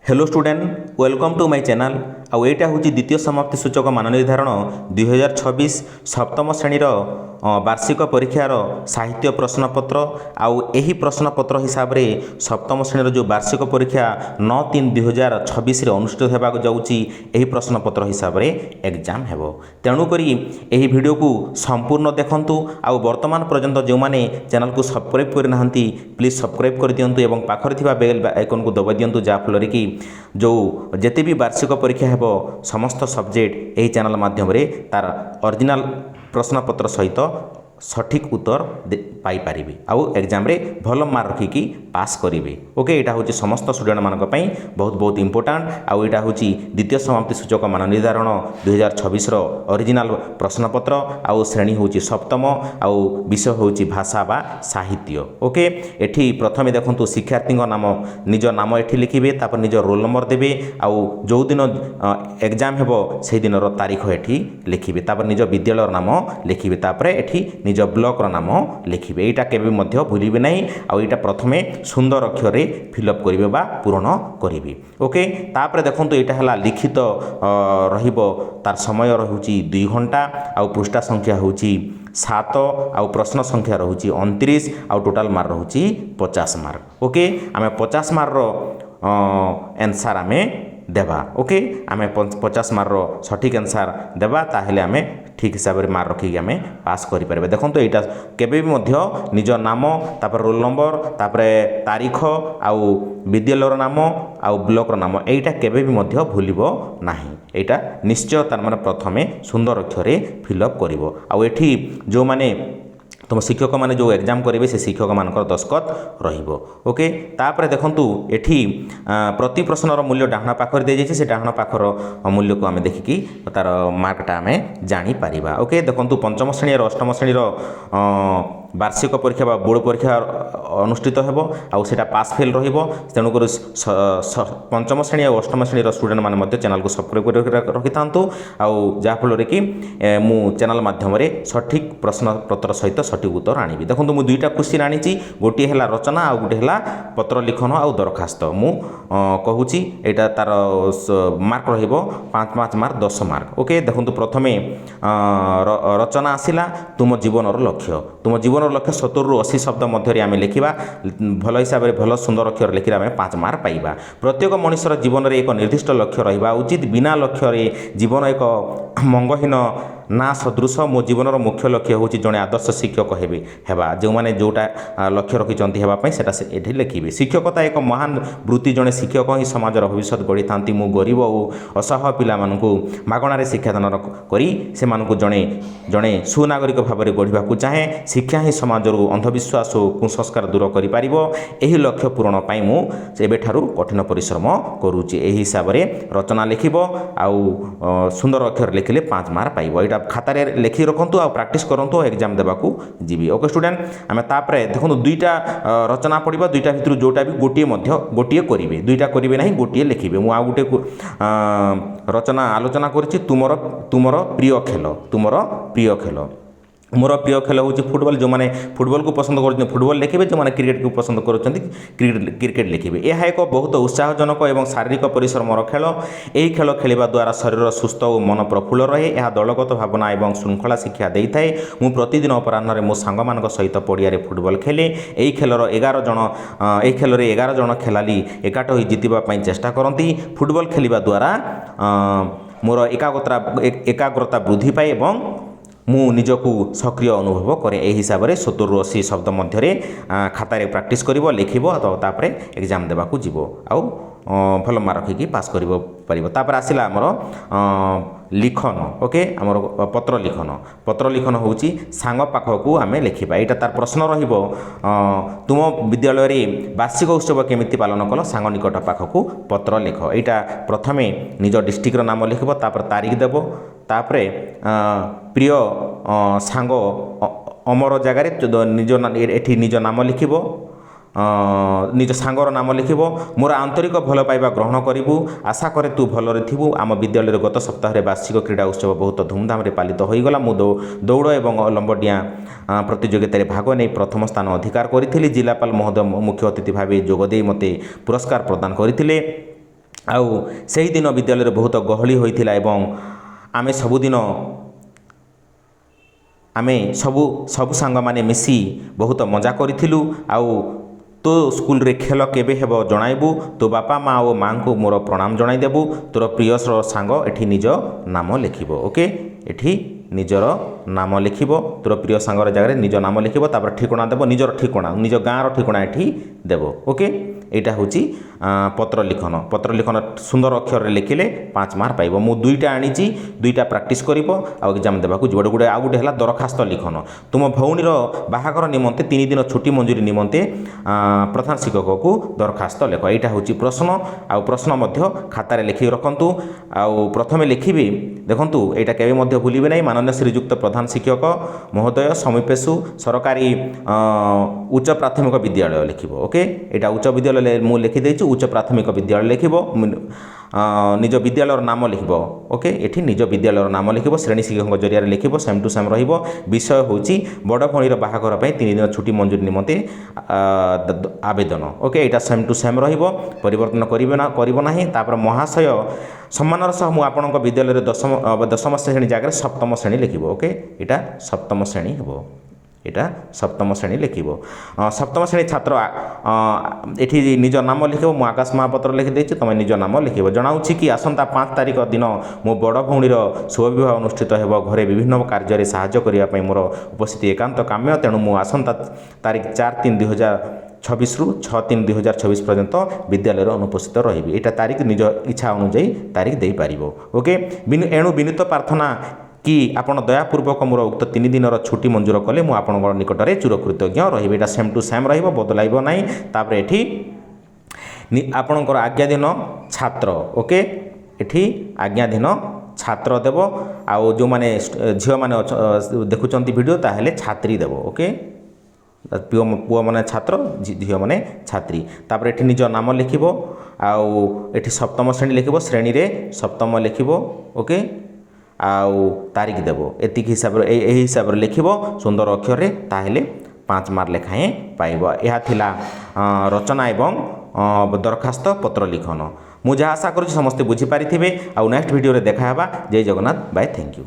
Hello student welcome to my channel आउ एटा हूँ द्वितीय समाप्ति सूचक मान निर्धारण 2026 सप्तम श्रेणीर वार्षिक परीक्षार साहित्य प्रश्नपत्र आउ एही प्रश्नपत्र हिसाब से सप्तम श्रेणीर जो वार्षिक परीक्षा 9/3/2026 अनुष्ठित होगा जाऊँगी यही प्रश्नपत्र हिसाब से एग्जाम हेबो। तेणुक यही वीडियो को संपूर्ण देखंतु आउ वर्तमान पर्यंत जो मैंने चैनल को सब्सक्राइब करना प्लीज सब्सक्राइब कर दिंतु और पाखरे थिबा बेल आइकन को दबाई दिंतु जहाँफल कि जो जेते भी वार्षिक परीक्षा हेबो समस्त सब्जेक्ट यही चैनल माध्यम तार ओरिजिनल प्रश्नपत्र सहित सठिक उत्तर पाई पारिबे आउ एग्जाम रे भल मार्क रखिकी पास करेंगे। ओके यहाँ हूँ समस्त स्टूडेंट मानक पई बहुत बहुत इंपोर्टाट आउ यहाँ हूँ द्वितीय समाप्ति सूचक मान निर्धारण 2026 ओरिजिनल प्रश्नपत्र आउ श्रेणी हूँ सप्तम आउ विषय हूँ भाषा बा साहित्य। ओके एठी प्रथमे देखंतु शिक्षार्थी नाम निज नाम एठी लिखिबे तापर निज रोल नंबर देबे आउ जो दिन एग्जाम हेबो से दिन तारीख एठी लिखिबे तापर निज विद्यालय नाम लिखिबे तापर एठी निज ब्लॉक नाम लिखिबे। एटा केबे मध्य भूलिबे नहीं आउ एटा प्रथमे सुंदर अक्षर फिलअप करिवे बा पूर्ण करिवे। ओके तापर देखंतु एटा हला लिखित रहिबो तार समय रहुची 2 घंटा आउ पृष्ठा संख्या होची 7 आउ प्रश्न संख्या रहुची 29 आउ टोटल मार्क रहुची 50 मार्क। ओके आमे 50 मार्क रो आंसर आमे देबा। ओके आमे 50 मार्क रो सठिक आंसर देबा ताहेले आमे ठीक हिसाब से मार्क रखिकी आमे पास करि परबे। देखो तो यहाँ केबे भी मध्य निज नाम तापर रोल नंबर तापर तारीख आउ विद्यालय नाम आउ ब्लॉक नाम एटा केबे भी मध्य भूलिबो नाही। एटा निश्चय तार माने प्रथमे सुंदर अक्षरे फिलअप करिवो आउ एठी जो माने तुम शिक्षक मैंने जो एग्जाम करेंगे से शिक्षक मान दस्खत रहिबो। ओके तापर देखंतु एठी प्रति प्रश्नर मूल्य डाहण पाखर दे जाइए से डाहण पाखर मूल्य को आम देखिकी तार मार्कटा आम जानी पारिबा। ओके देखंतु पंचम श्रेणी और अष्टम श्रेणीर वार्षिक परीक्षा बा बोर्ड परीक्षा अनुष्ठित हेबो आउ सेटा पास फेल रहिबो। तेणुक पंचम श्रेणी और अष्टम श्रेणीर स्टूडेंट माने मध्य चैनल को सब्सक्राइब कर रखि थांतु आउ जाफल कि मु चैनल माध्यम सठिक प्रश्नपत्र सहित सठिक उत्तर आनिबि। देखो मुझे 2टा क्वेश्चन आनी गोटे है रचना आउ गोटे है पत्र लिखन आउ दरखास्त मु कहूँ यहाँ तार मार्क रहिबो 5 मार्क 10 मार्क। ओके देखो प्रथमे रचना आसिला तुम जीवन लक्ष्य तुम जीवन लक्ष्य 70 ରୁ 80 शब्द मध्य आम लिखा भल हिसाब से भल सुंदर अक्षर लिखिले आम 5 मार्क पाइबा। प्रत्येक मनुष्यर जीवन में एक निर्दिष्ट लक्ष्य रहिबा उचित बिना लक्ष्य जीवन एक मंगहीन ना सदृश मो जीवन मुख्य लक्ष्य हूँ जड़े आदर्श शिक्षक हेबा जो मैंने जोटा लक्ष्य रखिंट होगापी से लिखे। शिक्षकता एक महान वृत्ति जड़े शिक्षक ही समाज भविष्य गढ़ी था मु गरीब और असहाय पिला मागणार शिक्षादान करी से जड़े जड़े सुनागरिक भाव में गढ़ा चाहे शिक्षा ही समाज अंधविश्वास और कुसंस्कार दूर कर लक्ष्य पूरण पाई मुझे कठिन परिश्रम करुच्ची। यही हिसाब से रचना लिखब आउ सुंदर अक्षर लिखिले 5 मार्क पाइब। यहाँ खातार लिखि रखु आ प्राक्ट करूँ एग्जाम देवाक जीवी। ओके स्टूडेंट आम तापर देखो 2टा रचना पड़ा 2टा भितर जोटा भी गोटे करेंगे 2टा करेंगे ना गोटे लिखे मुझे आउ गोटे रचना आलोचना करी तुमर प्रिय खेल मोर प्रिय खेल हूँ फुटबॉल जो मैंने फुटबॉल को पसंद कर फुटबॉल लिखे जो मैंने क्रिकेट को पसंद क्रिकेट लिखे। यह एक बहुत उत्साहजनक और शारीरिक परिश्रम खेल। यही खेल खेलवा द्वारा शरीर सुस्थ और मन प्रफुल्ल रहे यह दलगत भावना और श्रृंखला शिक्षा दे थाए। मु प्रतिदिन अपराह्न मो सांग मान सहित पड़िया फुटबॉल खेले। यही खेलर 11 जन खेलाली एकाठ हो जितवाई चेष्टा करती। फुटबॉल खेलवा द्वारा मोर एकाग्रता वृद्धि पाए और मु निजकू सक्रिय अनुभव करे। यही हिसाब से 70 ରୁ 80 शब्द मध्य खातार प्राक्ट कर लिखब तापर एग्जाम देवाक जीव आउ भल मार्क रखिकी पास कर आसला आमर लिखन। ओके आमर पत्र लिखन हूँ सांग पाखक आम लिखा। यहाँ तार प्रश्न रहिबो तुम विद्यालय वार्षिक उत्सव केमिति पालन कल सांग निकट पाखक पत्र लिख। यहाँ प्रथमे निज डिस्ट्रिक्टर नाम लिखब तापर तारीख देव तापर प्रिय सांग अमर जगार निज नाम लिखब निज सांगर नाम लिखब मोर आंतरिक भल पाइबा ग्रहण करूँ आशा करे तू भलरे थिबु। आम विद्यालय गत सप्ताह वार्षिक क्रीड़ा उत्सव बहुत धूमधाम पालित होईगला। मु दौड़ और लंबडिया प्रतियोगितार भाग नहीं प्रथम स्थान अधिकार करी। जिलापाल महोदय मुख्य अतिथि भाव जोगदे मते पुरस्कार प्रदान करथिले। ଆଉ ସେହିଦିନ ବିଦ୍ୟାଳୟରେ ବହୁତ ଗହଳି ହୋଇଥିଲା ଏବଂ ଆମେ ସବୁଦିନ ଆମେ ସବୁ ସାଙ୍ଗମାନେ ମିଶି ବହୁତ ମଜା କରିଥିଲୁ। ଆଉ ତୋ ସ୍କୁଲରେ ଖେଳ କେବେ ହେବ ଜଣାଇବୁ। ତୋ ବାପା ମା ଓ ମାଆଙ୍କୁ ମୋର ପ୍ରଣାମ ଜଣାଇଦେବୁ। ତୋର ପ୍ରିୟ ସାଙ୍ଗ ଏଠି ନିଜ ନାମ ଲେଖିବ। ଓକେ, ଏଠି ନିଜର ନାମ ଲେଖିବ। ତୋର ପ୍ରିୟ ସାଙ୍ଗର ଜାଗାରେ ନିଜ ନାମ ଲେଖିବ, ତାପରେ ଠିକଣା ଦେବ, ନିଜର ଠିକଣା, ନିଜ ଗାଁର ଠିକଣା ଏଠି ଦେବ। ଓକେ, ଏଇଟା ହେଉଛି ପତ୍ର ଲିଖନ। ପତ୍ର ଲିଖନ ସୁନ୍ଦର ଅକ୍ଷରରେ ଲେଖିଲେ 5 ମାର୍କ ପାଇବ। ମୁଁ 2ଟା ଆଣିଛି, 2ଟା ପ୍ରାକ୍ଟିସ୍ କରିବ ଆଉ ଏକ୍ଜାମ୍ ଦେବାକୁ ଯିବ। ଆଉ ଗୋଟେ ହେଲା ଦରଖାସ୍ତ ଲିଖନ। ତୁମ ଭଉଣୀର ବାହାଘର ନିମନ୍ତେ 3 ଦିନ ଛୁଟି ମଞ୍ଜୁରୀ ନିମନ୍ତେ ପ୍ରଧାନ ଶିକ୍ଷକକୁ ଦରଖାସ୍ତ ଲେଖ। ଏଇଟା ହେଉଛି ପ୍ରଶ୍ନ, ଆଉ ପ୍ରଶ୍ନ ମଧ୍ୟ ଖାତାରେ ଲେଖିକି ରଖନ୍ତୁ। ଆଉ ପ୍ରଥମେ ଲେଖିବେ, ଦେଖନ୍ତୁ ଏଇଟା କେବେ ମଧ୍ୟ ଭୁଲିବେ ନାହିଁ। ମାନନୀୟ ଶ୍ରୀଯୁକ୍ତ ପ୍ରଧାନ ଶିକ୍ଷକ ମହୋଦୟ ସମୀପେଷୁ ସରକାରୀ ଉଚ୍ଚ ପ୍ରାଥମିକ ବିଦ୍ୟାଳୟ ଲେଖିବ। ଓକେ, ଏଇଟା ଉଚ୍ଚ ବିଦ୍ୟାଳୟ ମୁଁ ଲେଖିଦେଇଛି, ଉଚ୍ଚ ପ୍ରାଥମିକ ବିଦ୍ୟାଳୟ ଲେଖିବ। ନିଜ ବିଦ୍ୟାଳୟର ନାମ ଲେଖିବ। ଓକେ, ଏଠି ନିଜ ବିଦ୍ୟାଳୟର ନାମ ଲେଖିବ। ଶ୍ରେଣୀ ଶିକ୍ଷକଙ୍କ ଜରିଆରେ ଲେଖିବ, ସେମ୍ ଟୁ ସେମ୍ ରହିବ। ବିଷୟ ହେଉଛି ବଡ଼ ଭଉଣୀର ବାହାଘର ପାଇଁ 3 ଦିନ ଛୁଟି ମଞ୍ଜୁରୀ ନିମନ୍ତେ ଆବେଦନ। ଓକେ, ଏଇଟା ସେମ୍ ଟୁ ସେମ୍ ରହିବ, ପରିବର୍ତ୍ତନ କରିବ ନାହିଁ। ତାପରେ ମହାଶୟ ସମ୍ମାନର ସହ ମୁଁ ଆପଣଙ୍କ ବିଦ୍ୟାଳୟରେ ଦଶମ ଶ୍ରେଣୀ ଜାଗାରେ ସପ୍ତମ ଶ୍ରେଣୀ ଲେଖିବ। ଓକେ, ଏଇଟା ସପ୍ତମ ଶ୍ରେଣୀ ହେବ। ଏଇଟା ସପ୍ତମ ଶ୍ରେଣୀ ଲେଖିବ। ସପ୍ତମ ଶ୍ରେଣୀ ଛାତ୍ର ଏଠି ନିଜ ନାମ ଲେଖିବ। ମୁଁ ଆକାଶ ମହାପାତ୍ର ଲେଖିଦେଇଛି, ତୁମେ ନିଜ ନାମ ଲେଖିବ। ଜଣାଉଛି କି ଆସନ୍ତା 5 ତାରିଖ ଦିନ ମୋ ବଡ଼ ଭଉଣୀର ଶୁଭବିବାହ ଅନୁଷ୍ଠିତ ହେବ। ଘରେ ବିଭିନ୍ନ କାର୍ଯ୍ୟରେ ସାହାଯ୍ୟ କରିବା ପାଇଁ ମୋର ଉପସ୍ଥିତି ଏକାନ୍ତ କାମ୍ୟ। ତେଣୁ ମୁଁ ଆସନ୍ତା ତାରିଖ 4-3-2026ରୁ 6-3-2026 ପର୍ଯ୍ୟନ୍ତ ବିଦ୍ୟାଳୟରେ ଅନୁପସ୍ଥିତ ରହିବି। ଏଇଟା ତାରିଖ ନିଜ ଇଚ୍ଛା ଅନୁଯାୟୀ ତାରିଖ ଦେଇପାରିବ। ଓକେ, ଏଣୁ ବିନୀତ ପ୍ରାର୍ଥନା କି ଆପଣ ଦୟାପୂର୍ବକ ମୋର ଉକ୍ତ 3 ଦିନର ଛୁଟି ମଞ୍ଜୁର କଲେ ମୁଁ ଆପଣଙ୍କ ନିକଟରେ ଚିରକୃତଜ୍ଞ ରହିବି। ଏଇଟା ସେମ୍ ଟୁ ସେମ୍ ରହିବ, ବଦଳାଇବ ନାହିଁ। ତାପରେ ଏଠି ଆପଣଙ୍କର ଆଜ୍ଞାଧୀନ ଛାତ୍ର। ଓକେ, ଏଠି ଆଜ୍ଞାଧୀନ ଛାତ୍ର ଦେବ। ଆଉ ଯେଉଁମାନେ ଝିଅମାନେ ଦେଖୁଛନ୍ତି ଭିଡ଼ିଓ ତାହେଲେ ଛାତ୍ରୀ ଦେବ। ଓକେ, ପୁଅମାନେ ଛାତ୍ର, ଝିଅମାନେ ଛାତ୍ରୀ। ତାପରେ ଏଠି ନିଜ ନାମ ଲେଖିବ। ଆଉ ଏଠି ସପ୍ତମ ଶ୍ରେଣୀ ଲେଖିବ, ଶ୍ରେଣୀରେ ସପ୍ତମ ଲେଖିବ। ଓକେ, ଆଉ ତାରିଖ ଦେବ। ଏତିକି ହିସାବରେ ଏହି ହିସାବରେ ଲେଖିବ ସୁନ୍ଦର ଅକ୍ଷରରେ, ତାହେଲେ 5 ମାର୍କ ଲେଖାଏଁ ପାଇବ। ଏହା ଥିଲା ରଚନା ଏବଂ ଦରଖାସ୍ତ ପତ୍ର ଲିଖନ। ମୁଁ ଯାହା ଆଶା କରୁଛି ସମସ୍ତେ ବୁଝିପାରିଥିବେ। ଆଉ ନେକ୍ସଟ ଭିଡ଼ିଓରେ ଦେଖା ହେବା। ଜୟ ଜଗନ୍ନାଥ, ବାଏ, ଥ୍ୟାଙ୍କ ୟୁ।